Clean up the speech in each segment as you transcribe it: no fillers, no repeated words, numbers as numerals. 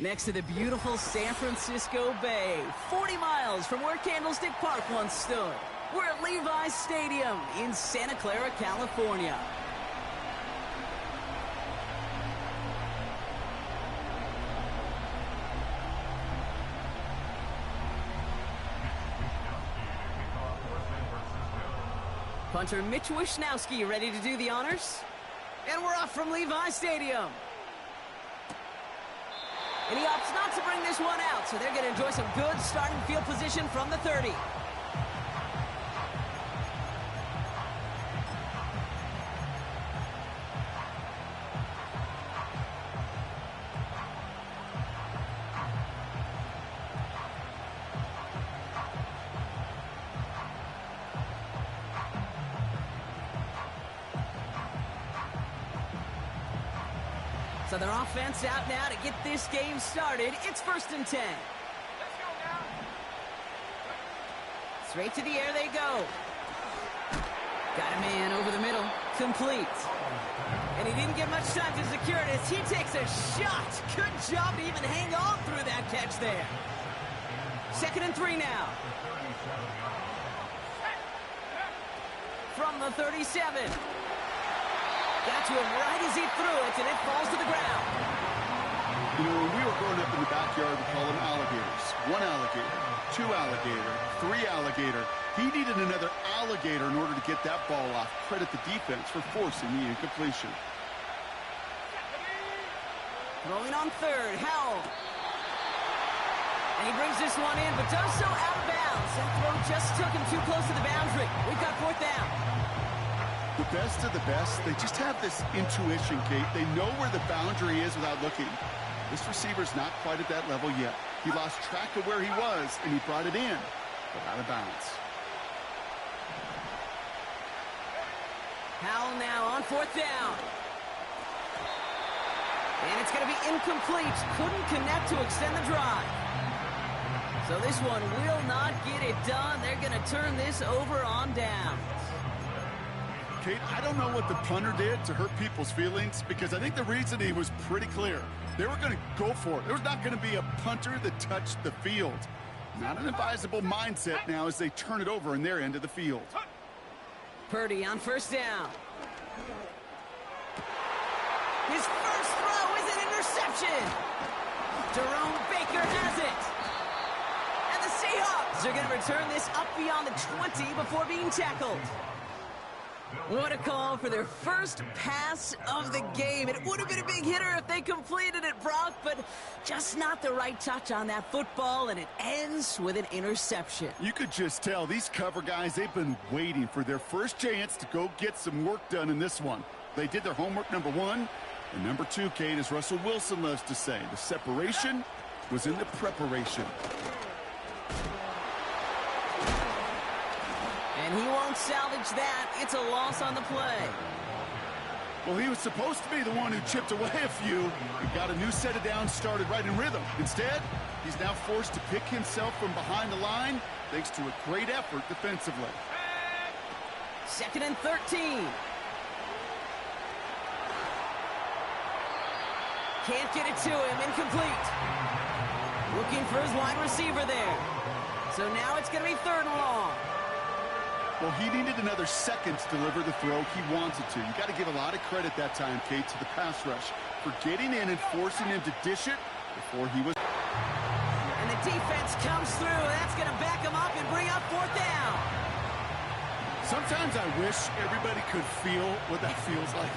Next to the beautiful San Francisco Bay, 40 miles from where Candlestick Park once stood. We're at Levi's Stadium in Santa Clara, California. Punter Mitch Wishnowsky ready to do the honors. And we're off from Levi's Stadium. And he opts not to bring this one out, so they're going to enjoy some good starting field position from the 30. So their offense out now to get this game started. It's 1st and 10. Let's go now. Straight to the air they go. Got a man over the middle. Complete. And he didn't get much time to secure it as he takes a shot. Good job to even hang on through that catch there. 2nd and 3 now. From the 37. Got to him right as he threw it, and it falls to the ground. You know, when we were growing up in the backyard, we call them alligators. 1 alligator, 2 alligator, 3 alligator. He needed another alligator in order to get that ball off. Credit the defense for forcing the incompletion. Throwing on 3rd, Howell. And he brings this one in, but does so out of bounds. That throw just took him too close to the boundary. We've got 4th down. The best of the best, they just have this intuition, Kate. They know where the boundary is without looking. This receiver's not quite at that level yet. He lost track of where he was, and he brought it in, but out of bounds. Howell now on 4th down. And it's going to be incomplete. Couldn't connect to extend the drive. So this one will not get it done. They're going to turn this over on downs. Kate, I don't know what the punter did to hurt people's feelings because I think the reasoning was pretty clear. They were going to go for it. There was not going to be a punter that touched the field. Not an advisable mindset now as they turn it over in their end of the field. Purdy on 1st down. His first throw is an interception. Jerome Baker has it. And the Seahawks are going to return this up beyond the 20 before being tackled. What a call for their first pass of the game. It would have been a big hitter if they completed it, Brock, but just not the right touch on that football, and it ends with an interception. You could just tell these cover guys, they've been waiting for their first chance to go get some work done in this one. They did their homework, number 1. And number 2, Kate, as Russell Wilson loves to say, the separation was in the preparation. And he won't salvage that. It's a loss on the play. Well, he was supposed to be the one who chipped away a few and got a new set of downs started right in rhythm. Instead, he's now forced to pick himself from behind the line thanks to a great effort defensively. 2nd and 13. Can't get it to him. Incomplete. Looking for his wide receiver there. So now it's going to be 3rd and long. Well, he needed another second to deliver the throw he wanted to. You got to give a lot of credit that time, Kate, to the pass rush for getting in and forcing him to dish it before he was. And the defense comes through. That's going to back him up and bring up 4th down. Sometimes I wish everybody could feel what that feels like.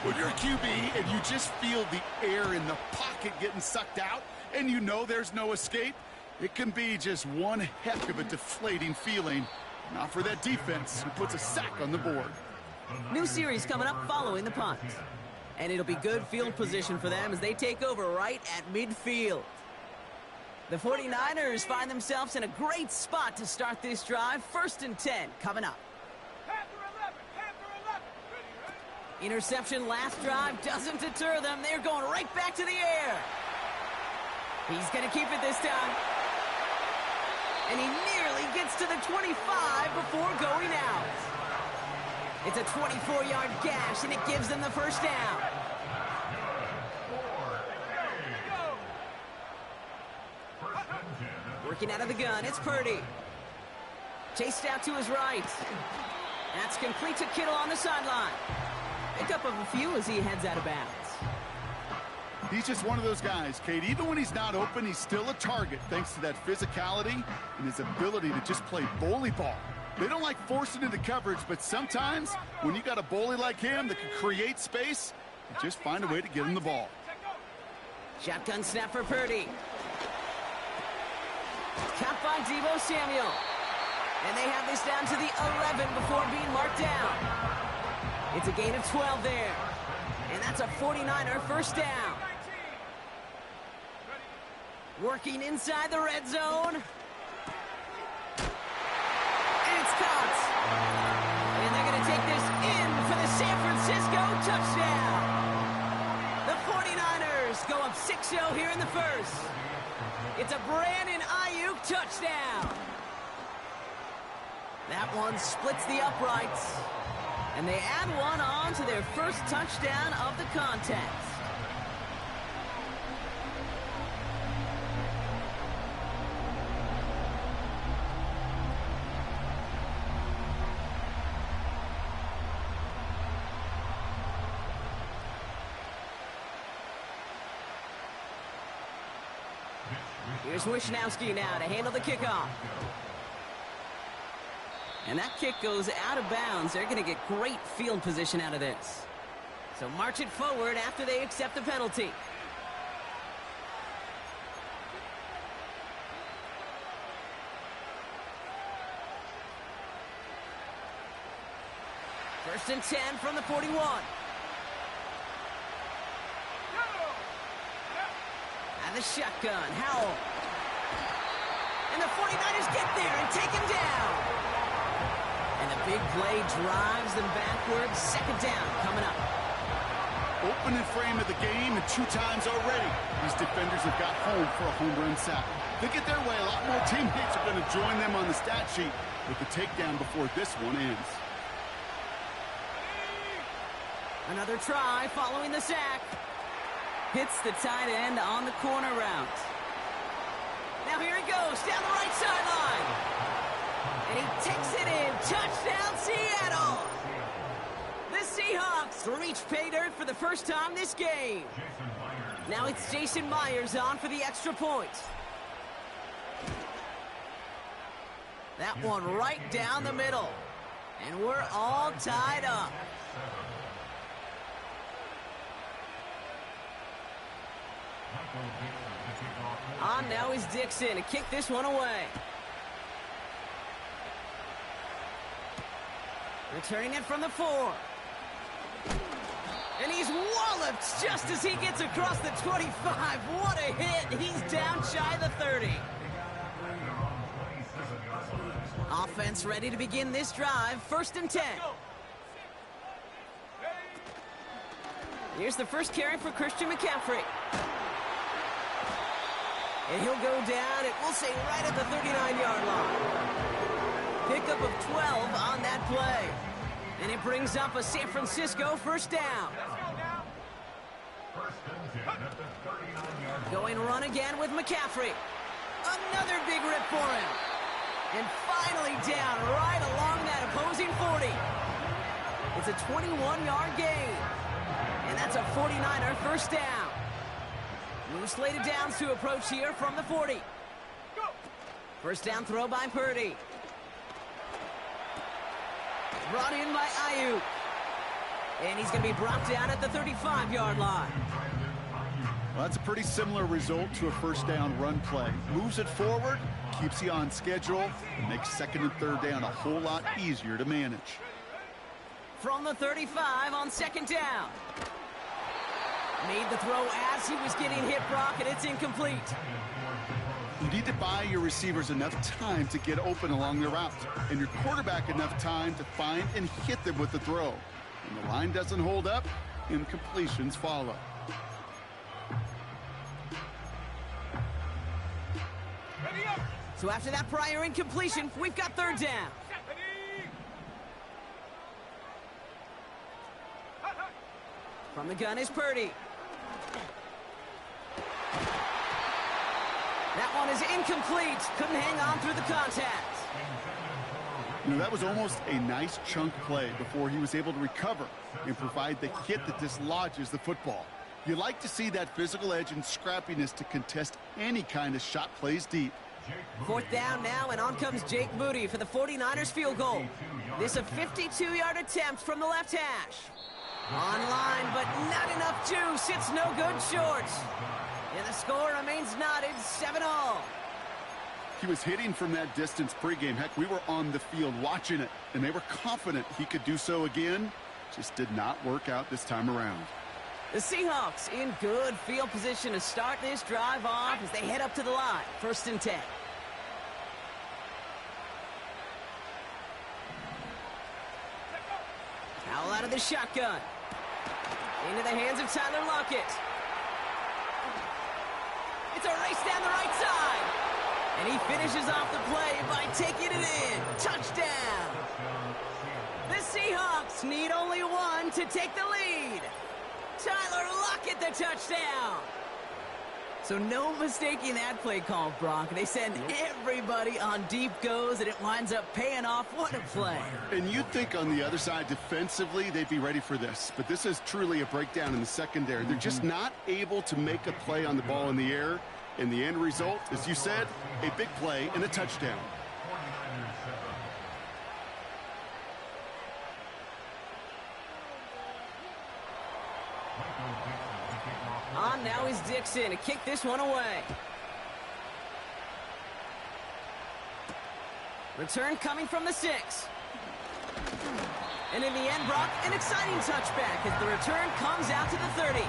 When you're a QB and you just feel the air in the pocket getting sucked out and you know there's no escape, it can be just one heck of a deflating feeling. Not for that defense, who puts a sack on the board. New series coming up following the punt. And it'll be good field position for them as they take over right at midfield. The 49ers find themselves in a great spot to start this drive. 1st and 10 coming up. Interception last drive doesn't deter them. They're going right back to the air. He's going to keep it this time. And he nearly gets to the 25 before going out. It's a 24-yard gash, and it gives them the 1st down. Working out of the gun, it's Purdy. Chased out to his right. That's complete to Kittle on the sideline. Pickup of a few as he heads out of bounds. He's just one of those guys, Kate. Even when he's not open, he's still a target thanks to that physicality and his ability to just play bully ball. They don't like forcing into coverage, but sometimes when you got a bully like him that can create space, you just find a way to get him the ball. Shotgun snap for Purdy. Caught by Deebo Samuel. And they have this down to the 11 before being marked down. It's a gain of 12 there. And that's a 49er first down. Working inside the red zone. And it's caught. And they're going to take this in for the San Francisco touchdown. The 49ers go up 6-0 here in the first. It's a Brandon Aiyuk touchdown. That one splits the uprights. And they add one on to their first touchdown of the contest. Here's Wishnowski now to handle the kickoff. And that kick goes out of bounds. They're going to get great field position out of this. So march it forward after they accept the penalty. First and 10 from the 41. And the shotgun, Howell. And the 49ers get there and take him down. And the big play drives them backwards. Second down coming up. Opening frame of the game and 2 times already. These defenders have got home for a home run sack. They get their way. A lot more teammates are going to join them on the stat sheet with the takedown before this one ends. Another try following the sack. Hits the tight end on the corner route. Now here he goes down the right sideline. And he takes it in. Touchdown, Seattle. The Seahawks reach pay dirt for the first time this game. Now it's Jason Myers on for the extra point. That one right down the middle. And we're all tied up. On now is Dixon to kick this one away. Returning it from the 4. And he's walloped just as he gets across the 25. What a hit. He's down shy of the 30. Offense ready to begin this drive. First and 10. Here's the first carry for Christian McCaffrey. And he'll go down, it will say right at the 39-yard line. Pickup of 12 on that play. And it brings up a San Francisco first down. Going run again with McCaffrey. Another big rip for him. And finally down right along that opposing 40. It's a 21-yard gain. And that's a 49er first down. New slated downs to approach here from the 40. First down throw by Purdy. Brought in by Aiyuk. And he's going to be brought down at the 35-yard line. Well, that's a pretty similar result to a first down run play. Moves it forward, keeps you on schedule, and makes second and third down a whole lot easier to manage. From the 35 on second down. Made the throw as he was getting hit, Brock, and it's incomplete. You need to buy your receivers enough time to get open along their route, and your quarterback enough time to find and hit them with the throw. When the line doesn't hold up, incompletions follow. So after that prior incompletion, we've got third down. From the gun is Purdy. That one is incomplete. Couldn't hang on through the contact. You know, that was almost a nice chunk play before he was able to recover and provide the hit that dislodges the football. You like to see that physical edge and scrappiness to contest any kind of shot plays deep. Fourth down now, and on comes Jake Moody for the 49ers field goal. This a 52-yard attempt from the left hash. Online, but not enough juice. It's no good short. And the score remains knotted 7-all. He was hitting from that distance pregame. Heck, we were on the field watching it, and they were confident he could do so again. Just did not work out this time around. The Seahawks in good field position to start this drive off as they head up to the line. 1st and 10. Powell out of the shotgun. Into the hands of Tyler Lockett. It's a race down the right side. And he finishes off the play by taking it in. Touchdown. The Seahawks need only one to take the lead. Tyler Lockett, the touchdown. So no mistaking that play call, Brock. They send everybody on deep goes, and it winds up paying off. What a play. And you'd think on the other side, defensively, they'd be ready for this. But this is truly a breakdown in the secondary. They're just not able to make a play on the ball in the air. And the end result, as you said, a big play and a touchdown. On now is Dixon to kick this one away. Return coming from the 6. And in the end, Brock, an exciting touchback as the return comes out to the 30.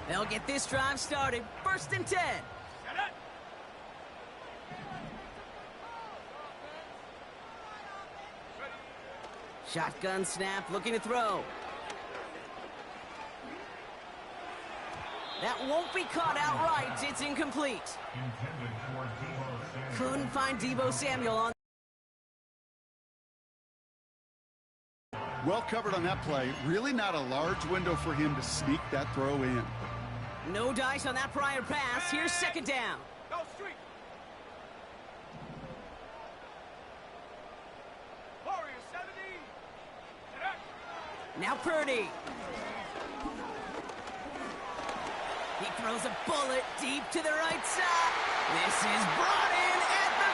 They'll get this drive started. 1st and 10. Shotgun snap, looking to throw. That won't be caught outright. It's incomplete. Couldn't find Deebo Samuel on. Well covered on that play. Really not a large window for him to sneak that throw in. No dice on that prior pass. Here's 2nd down. Go street. Warriors 70. Now Purdy. He throws a bullet deep to the right side. This is brought in at the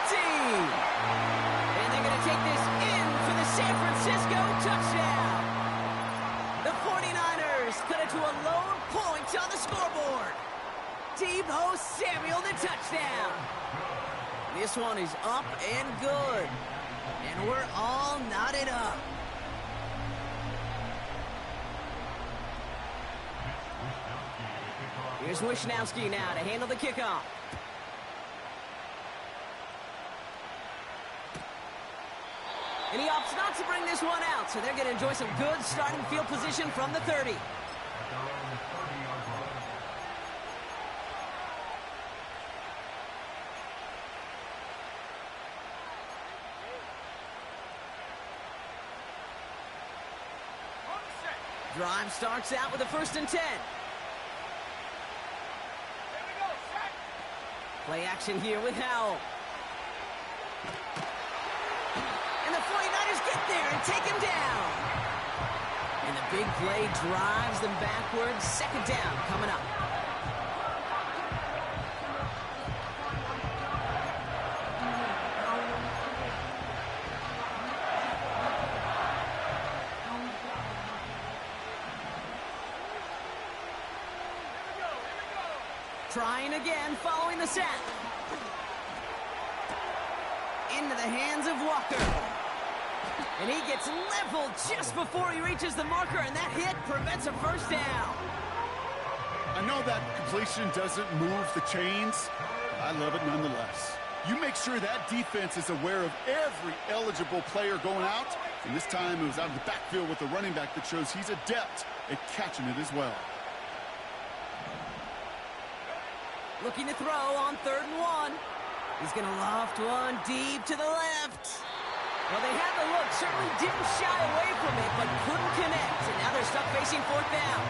50. And they're going to take this in for the San Francisco touchdown. The 49ers cut it to a lone point on the scoreboard. Deebo Samuel, the touchdown. This one is up and good. And we're all knotted up. Here's Wishnowski now to handle the kickoff. And he opts not to bring this one out, so they're going to enjoy some good starting field position from the 30. Drive starts out with a 1st and 10. Play action here with Howell. And the 49ers get there and take him down. And the big play drives them backwards. 2nd down coming up. Trying again following the sack. Into the hands of Walker. And he gets leveled just before he reaches the marker, and that hit prevents a 1st down. I know that completion doesn't move the chains. I love it nonetheless. You make sure that defense is aware of every eligible player going out. And this time it was out of the backfield with a running back that shows he's adept at catching it as well. Looking to throw on 3rd and 1. He's going to loft one deep to the left. Well, they had the look, certainly didn't shy away from it, but couldn't connect. And now they're stuck facing fourth down.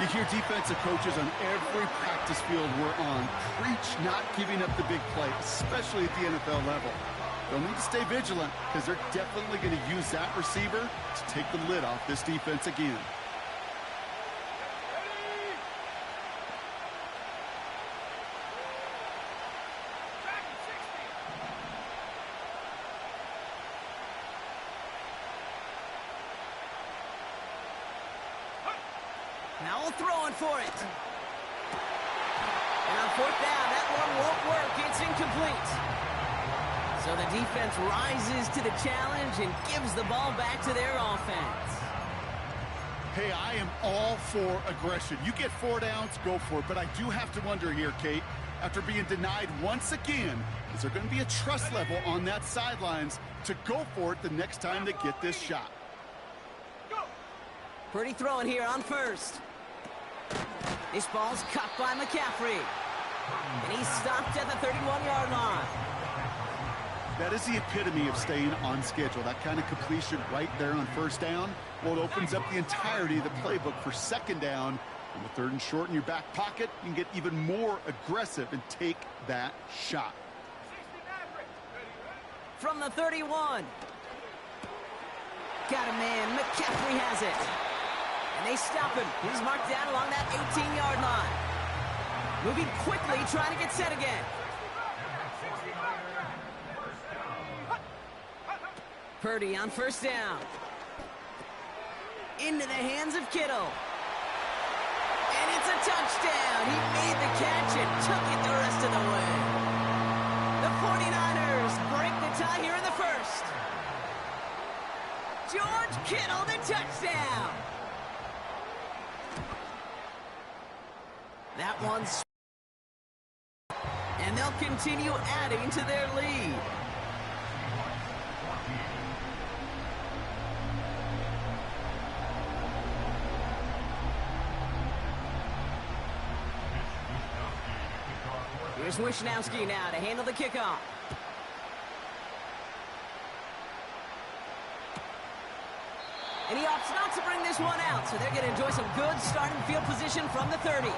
You hear defensive coaches on every practice field we're on preach not giving up the big play, especially at the NFL level. They'll need to stay vigilant because they're definitely going to use that receiver to take the lid off this defense again. Now throwing for it. And on fourth down, that one won't work. It's incomplete. So the defense rises to the challenge and gives the ball back to their offense. Hey, I am all for aggression. You get 4 downs, go for it. But I do have to wonder here, Kate, after being denied once again, is there going to be a trust level on that sidelines to go for it the next time they get this shot? Purdy throwing here on first. This ball's caught by McCaffrey. And he's stopped at the 31-yard line. That is the epitome of staying on schedule. That kind of completion right there on first down. Well, it opens up the entirety of the playbook for second down. On the third and short in your back pocket, you can get even more aggressive and take that shot. From the 31. Got a man. McCaffrey has it. And they stop him. He's marked down along that 18-yard line. Moving quickly, trying to get set again. Purdy on first down. Into the hands of Kittle. And it's a touchdown. He made the catch and took it the rest of the way. The 49ers break the tie here in the first. George Kittle, the touchdown. That one's... And they'll continue adding to their lead. Here's Wishnowski now to handle the kickoff. And he opts not to bring this one out, so they're going to enjoy some good starting field position from the 30.